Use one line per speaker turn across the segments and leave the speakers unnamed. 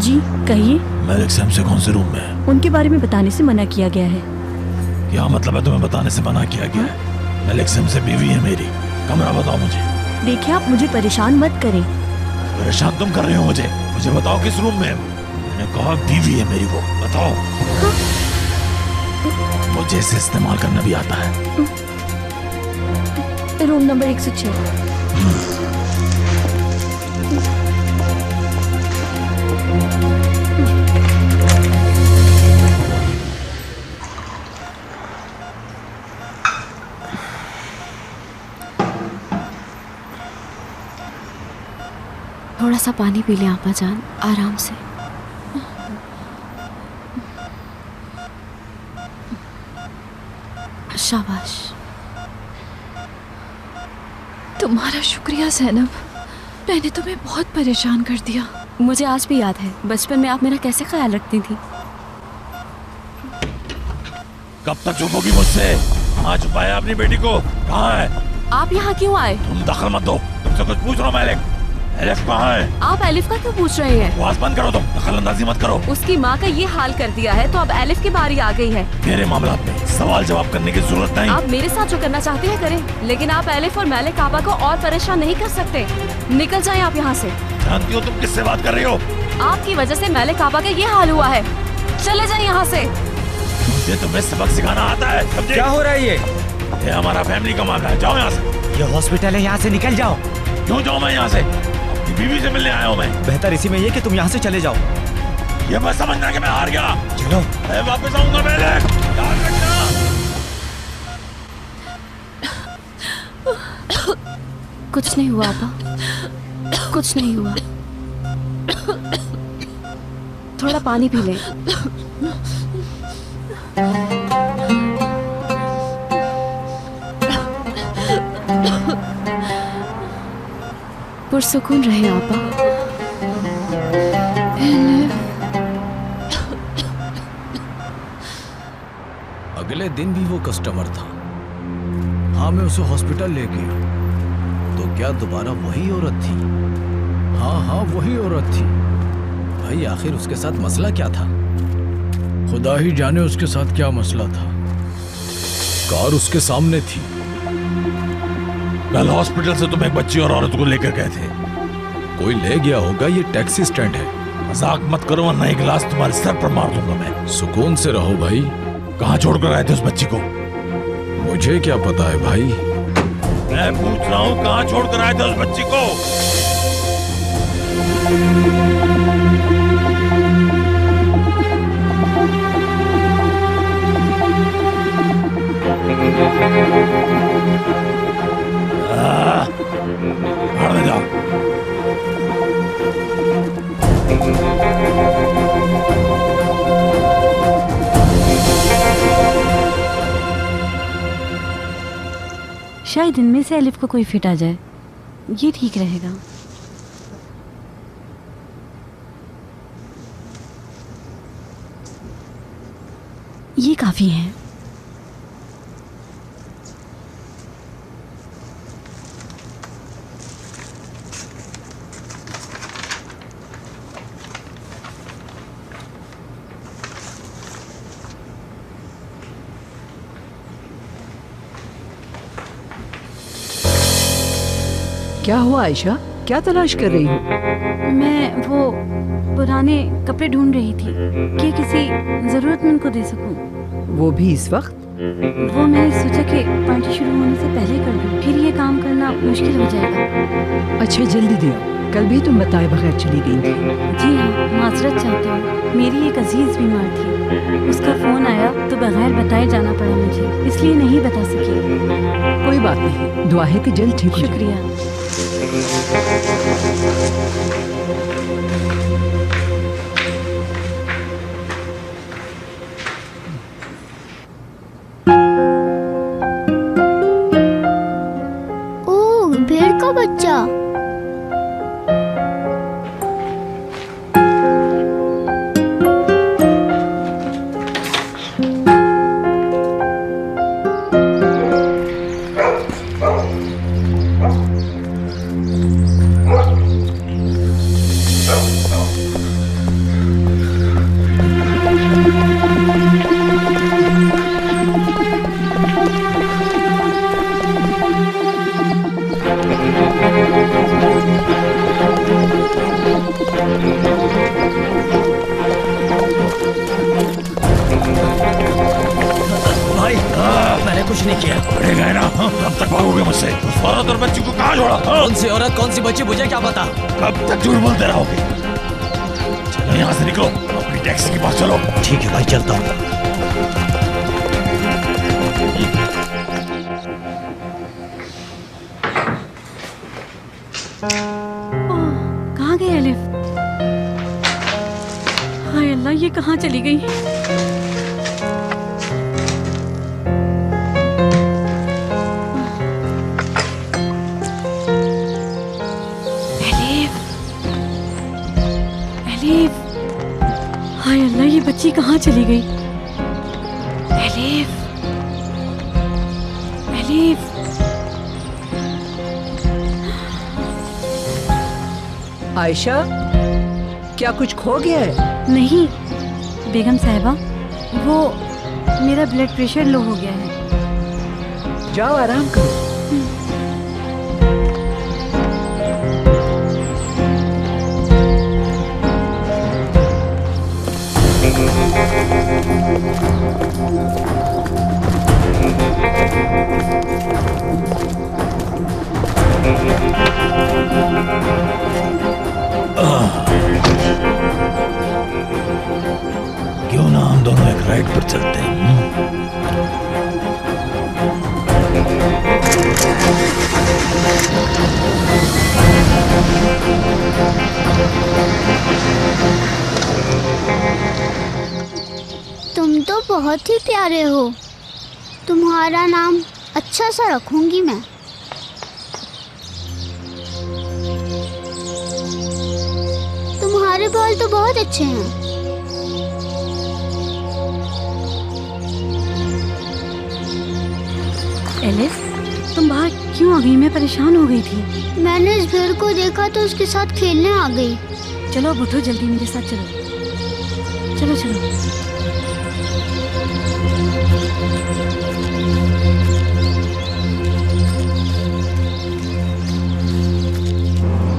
जी कहिए।
मलिक सैम से कौन से रूम में है?
उनके बारे में बताने से मना किया गया है।
क्या मतलब है तुम्हें बताने से मना किया गया है? मलिक सैम से बीवी है मेरी, कमरा बताओ मुझे।
देखिए आप मुझे परेशान मत करें।
परेशान तुम कर रहे हो मुझे बताओ किस रूम में है? मैंने कहा बीवी है मेरी, वो बताओ।
हाँ?
मुझे इसे इस्तेमाल करना भी आता है।
Room number 106।
थोड़ा सा पानी पी लें आपा जान, आराम से। शाबाश।
तुम्हारा शुक्रिया ज़ैनब, मैंने तुम्हें बहुत परेशान कर दिया।
मुझे आज भी याद है बचपन में आप मेरा कैसे ख्याल रखती थी।
कब तक चुप होगी मुझसे? कहाँ छुपाया अपनी बेटी को? कहाँ है?
आप यहाँ क्यों आए?
तुम दखल मत दो, तुमसे कुछ पूछ रहा हूँ। मैं एलिफ कहाँ है?
आप एलिफ का क्यों पूछ रहे हैं?
आवाज बंद करो, तुम दखल अंदाजी मत करो।
उसकी माँ का ये हाल कर दिया है तो अब एलिफ की बारी आ गई है।
मेरे मामला में सवाल जवाब करने की जरूरत नहीं।
आप मेरे साथ जो करना चाहते हैं करें, लेकिन आप एलिफ और मैले काबा को और परेशान नहीं कर सकते। निकल जाएं आप यहाँ से।
जानती हो तुम किससे बात कर रही हो?
आपकी वजह से मैले काबा का ये हाल हुआ है। चले जाएं यहाँ से।
मुझे तुम्हें सबक सिखाना आता है, समझे?
क्या हो रहा है
ये हमारा फैमिली का मामला है, जाओ यहाँ से।
ये हॉस्पिटल है, यहाँ से निकल जाओ।
क्यों जाऊँ मैं यहाँ से? अपनी बीवी से मिलने आया हूँ मैं।
बेहतर इसी में ये कि तुम यहाँ से चले जाओ।
ये मैं समझना कि मैं हार गया।
चलो,
मैं वापस आऊंगा। मैंने याद रखना।
कुछ नहीं हुआ आपा, कुछ नहीं हुआ। थोड़ा पानी पी ले। पुरसुकून रहे आपा।
अगले दिन भी वो कस्टमर था। हाँ, मैं उसे हॉस्पिटल ले गया तो क्या दोबारा वही औरत थी? हाँ, वही औरत थी। भाई आखिर उसके साथ मसला क्या था? खुदा ही जाने उसके साथ क्या मसला था। कार उसके सामने थी।
कल हॉस्पिटल से तुम एक बच्ची और औरत को लेकर गए थे।
कोई ले गया होगा, ये टैक्सी स्टैंड है।
मजाक मत करो वरना एक गिलास तुम्हारे सर पर मार दूंगा मैं।
सुकून से रहो भाई।
कहाँ छोड़कर आए थे उस बच्ची को?
मुझे क्या पता है भाई।
मैं पूछ रहा हूँ कहाँ छोड़कर आए थे उस बच्ची को? भाड़ में जाओ।
शायद इनमें से एलिफ को कोई फिट आ जाए, ये ठीक रहेगा। ये काफी है।
क्या हुआ आयशा, क्या तलाश कर रही हो?
मैं वो पुराने कपड़े ढूंढ रही थी कि किसी जरूरतमंद को दे सकूं।
वो भी इस वक्त?
वो मैंने सोचा कि पार्टी शुरू होने से पहले कर दूं, फिर ये काम करना मुश्किल हो जाएगा।
अच्छा जल्दी दे आओ, कल भी तुम बताए बगैर चली गई थी।
जी हाँ, माजरत चाहती हूँ। मेरी एक अजीज बीमार थी, उसका फोन आया तो बगैर बताए जाना पड़ा मुझे, इसलिए नहीं बता सकी।
कोई बात नहीं, दुआ है कि जल्द ठीक हो जाए।
शुक्रिया।
ओह, भेड़ का बच्चा।
पड़े गए ना, कब तक भागोगे मुझसे? उस औरत और बच्ची को कहाँ छोड़ा?
कौन सी औरत कौन सी बच्ची मुझे क्या पता?
कब तक झूठ बोलते रहोगे? चलो यहाँ से निकलो, अपनी टैक्सी के पास चलो।
ठीक है भाई, चलता हूँ।
कहाँ गई एलिफ? हाय अल्लाह, ये कहाँ चली गई? एलिफ, एलिफ, हाय अल्लाह, ये बच्ची कहाँ चली गई? एलिफ, एलिफ,
आयशा, क्या कुछ खो गया है?
नहीं बेगम साहिबा, वो मेरा ब्लड प्रेशर लो हो गया है।
जाओ आराम करो।
क्यों ना हम दोनों एक राइड पर चलते हैं?
तुम तो बहुत ही प्यारे हो। तुम्हारा नाम अच्छा सा रखूंगी मैं। तुम्हारे बाल तो बहुत अच्छे हैं।
एलिस, तुम बाहर क्यों आ गई? मैं परेशान हो गई थी।
मैंने इस भेड़ को देखा तो उसके साथ खेलने आ गई।
चलो अब उठो, जल्दी मेरे साथ चलो। चलो चलो।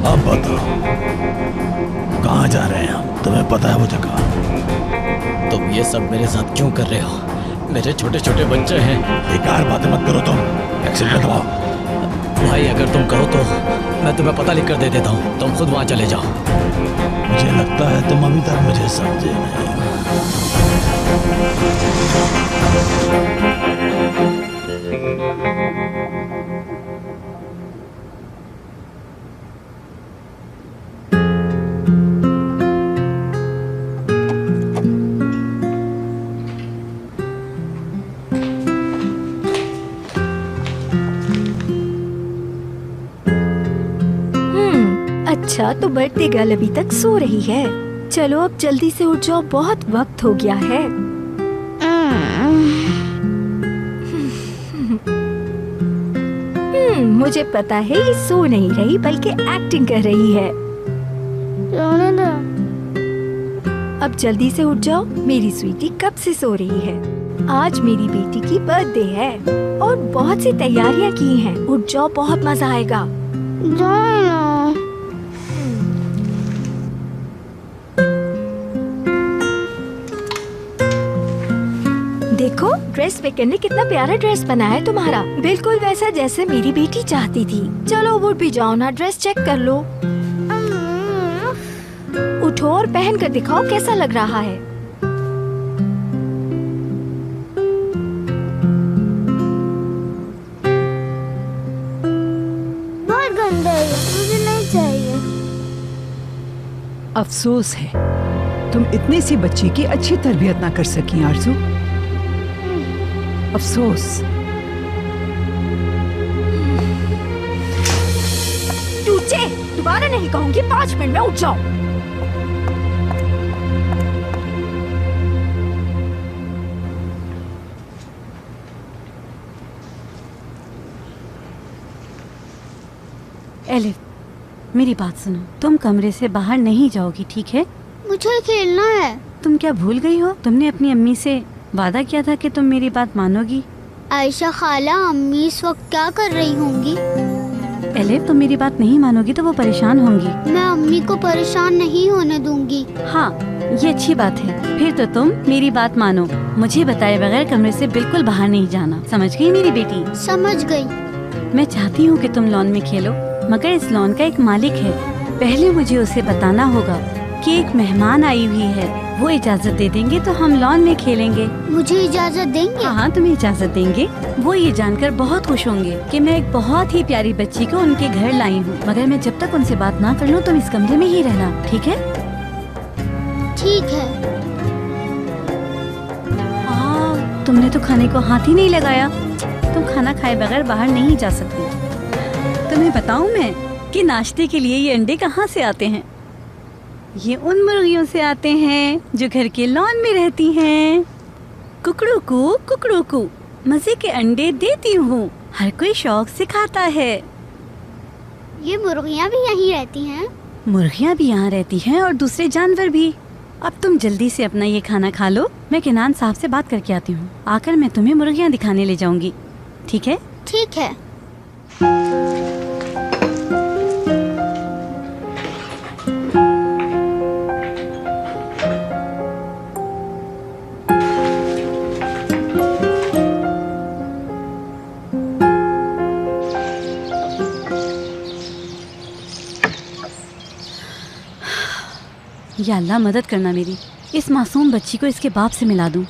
अब बताओ, कहाँ जा रहे हैं हम? तुम्हें पता है वो जगह?
तुम ये सब मेरे साथ क्यों कर रहे हो? मेरे छोटे छोटे बच्चे हैं।
बेकार बातें मत करो तुम। एक्सीडेंट दबाओ।
भाई अगर तुम कहो तो मैं तुम्हें पता लिख कर दे देता हूँ, तुम खुद वहाँ चले जाओ।
मुझे लगता है तुम अभी तक मुझे समझे नहीं।
अच्छा, तो बर्थडे गर्ल अभी तक सो रही है। चलो अब जल्दी से उठ जाओ, बहुत वक्त हो गया है। मुझे पता है ये सो नहीं रही बल्कि एक्टिंग कर रही है। अब जल्दी से उठ जाओ, मेरी स्वीटी कब से सो रही है। आज मेरी बेटी की बर्थडे है और बहुत सी तैयारियां की हैं। उठ जाओ, बहुत मजा आएगा। देखो, ड्रेस मेकर ने कितना प्यारा ड्रेस बनाया है तुम्हारा, बिल्कुल वैसा जैसे मेरी बेटी चाहती थी। चलो उठ भी जाओ ना, ड्रेस चेक कर लो। उठो और पहन कर दिखाओ कैसा लग रहा है।
बहुत गंदा है, मुझे नहीं चाहिए।
अफसोस है तुम इतनी सी बच्ची की अच्छी तरबियत ना कर सकी आरज़ू। अफसोस।
टूचे, दोबारा नहीं कहूंगी, 5 मिनट में उठ जाओ।
एलिफ, मेरी बात सुनो, तुम कमरे से बाहर नहीं जाओगी, ठीक है?
मुझे खेलना है।
तुम क्या भूल गई हो? तुमने अपनी अम्मी से वादा किया था कि तुम मेरी बात मानोगी।
आयशा खाला, अम्मी इस वक्त क्या कर रही होंगी?
एलिफ, तुम मेरी बात नहीं मानोगी तो वो परेशान होंगी।
मैं अम्मी को परेशान नहीं होने दूंगी।
हाँ, ये अच्छी बात है। फिर तो तुम मेरी बात मानो, मुझे बताए बगैर कमरे से बिल्कुल बाहर नहीं जाना, समझ गई मेरी बेटी?
समझ गई।
मैं चाहती हूँ कि तुम लॉन में खेलो, मगर इस लॉन का एक मालिक है। पहले मुझे उसे बताना होगा कि एक मेहमान आई हुई है, वो इजाजत दे देंगे तो हम लॉन में खेलेंगे।
मुझे इजाजत देंगे?
हाँ, तुम्हें इजाजत देंगे। वो ये जानकर बहुत खुश होंगे कि मैं एक बहुत ही प्यारी बच्ची को उनके घर लाई हूँ, मगर मैं जब तक उनसे बात ना कर लूँ तुम इस कमरे में ही रहना, ठीक है?
ठीक है।
तुमने तो खाने को हाथ ही नहीं लगाया। तुम खाना खाए बगैर बाहर नहीं जा सकती। तुम्हें बताऊं मैं कि नाश्ते के लिए ये अंडे कहाँ से आते हैं? ये उन मुर्गियों से आते हैं जो घर के लॉन में रहती हैं। कुकड़ू को मजे के अंडे देती हूँ, हर कोई शौक से खाता है।
ये मुर्गियाँ भी यहीं रहती हैं?
मुर्गियाँ भी यहाँ रहती हैं और दूसरे जानवर भी। अब तुम जल्दी से अपना ये खाना खा लो, मैं किनान साहब से बात करके आती हूँ। आकर मैं तुम्हें मुर्गियाँ दिखाने ले जाऊंगी, ठीक है?
ठीक है।
या अल्लाह मदद करना मेरी, इस मासूम बच्ची को इसके बाप से मिला दूं।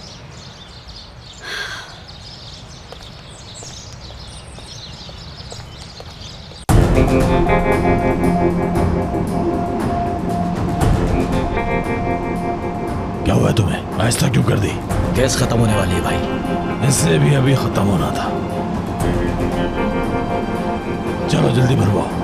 क्या हुआ तुम्हें? नाश्ता क्यों कर दी?
गैस खत्म होने वाली है भाई।
इससे भी अभी खत्म होना था। चलो जल्दी भरवाओ।